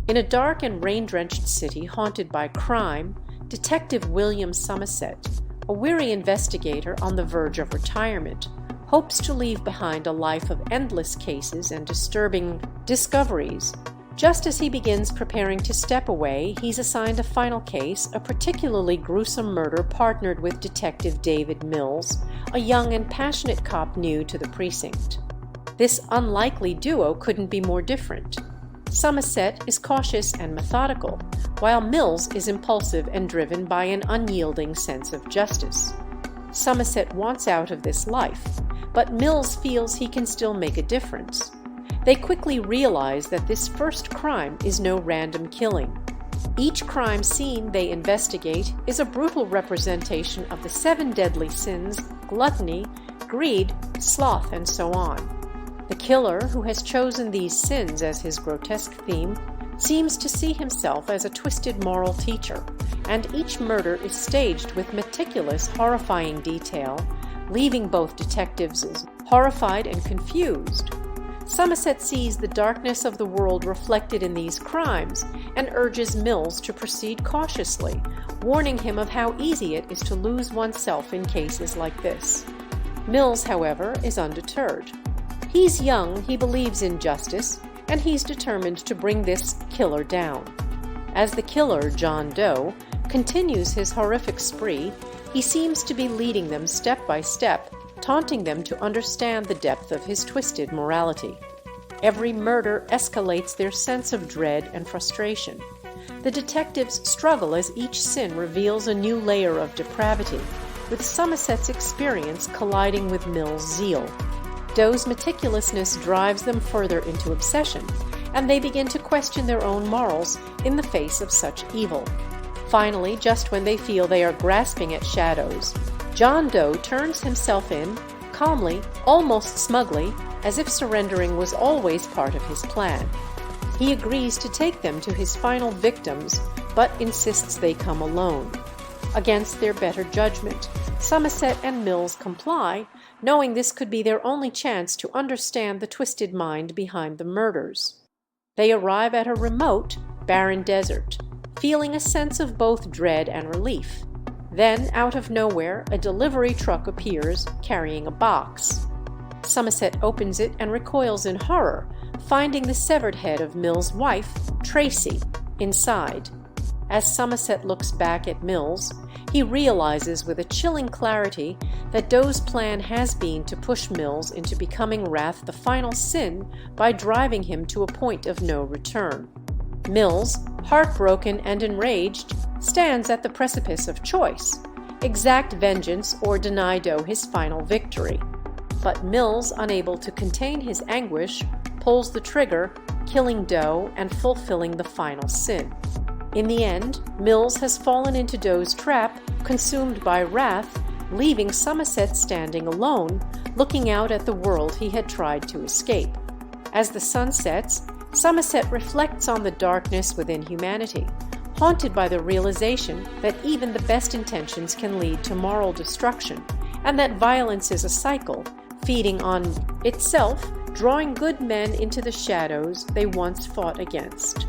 In a dark and rain-drenched city haunted by crime, Detective William Somerset, a weary investigator on the verge of retirement, hopes to leave behind a life of endless cases and disturbing discoveries. Just as he begins preparing to step away, he's assigned a final case, a particularly gruesome murder partnered with Detective David Mills, a young and passionate cop new to the precinct. This unlikely duo couldn't be more different. Somerset is cautious and methodical, while Mills is impulsive and driven by an unyielding sense of justice. Somerset wants out of this life, but Mills feels he can still make a difference. They quickly realize that this first crime is no random killing. Each crime scene they investigate is a brutal representation of the 7 deadly sins: gluttony, greed, sloth, and so on. The killer, who has chosen these sins as his grotesque theme, seems to see himself as a twisted moral teacher, and each murder is staged with meticulous, horrifying detail, leaving both detectives horrified and confused. Somerset sees the darkness of the world reflected in these crimes and urges Mills to proceed cautiously, warning him of how easy it is to lose oneself in cases like this. Mills, however, is undeterred. He's young, he believes in justice, and he's determined to bring this killer down. As the killer, John Doe, continues his horrific spree, he seems to be leading them step by step, taunting them to understand the depth of his twisted morality. Every murder escalates their sense of dread and frustration. The detectives struggle as each sin reveals a new layer of depravity, with Somerset's experience colliding with Mills' zeal. Doe's meticulousness drives them further into obsession, and they begin to question their own morals in the face of such evil. Finally, just when they feel they are grasping at shadows, John Doe turns himself in, calmly, almost smugly, as if surrendering was always part of his plan. He agrees to take them to his final victims, but insists they come alone. Against their better judgment, Somerset and Mills comply, knowing this could be their only chance to understand the twisted mind behind the murders. They arrive at a remote, barren desert, feeling a sense of both dread and relief. Then, out of nowhere, a delivery truck appears, carrying a box. Somerset opens it and recoils in horror, finding the severed head of Mills' wife, Tracy, inside. As Somerset looks back at Mills, he realizes with a chilling clarity that Doe's plan has been to push Mills into becoming wrath the final sin by driving him to a point of no return. Mills, heartbroken and enraged, stands at the precipice of choice: exact vengeance or deny Doe his final victory. But Mills, unable to contain his anguish, pulls the trigger, killing Doe and fulfilling the final sin. In the end, Mills has fallen into Doe's trap, consumed by wrath, leaving Somerset standing alone, looking out at the world he had tried to escape. As the sun sets, Somerset reflects on the darkness within humanity, haunted by the realization that even the best intentions can lead to moral destruction, and that violence is a cycle, feeding on itself, drawing good men into the shadows they once fought against.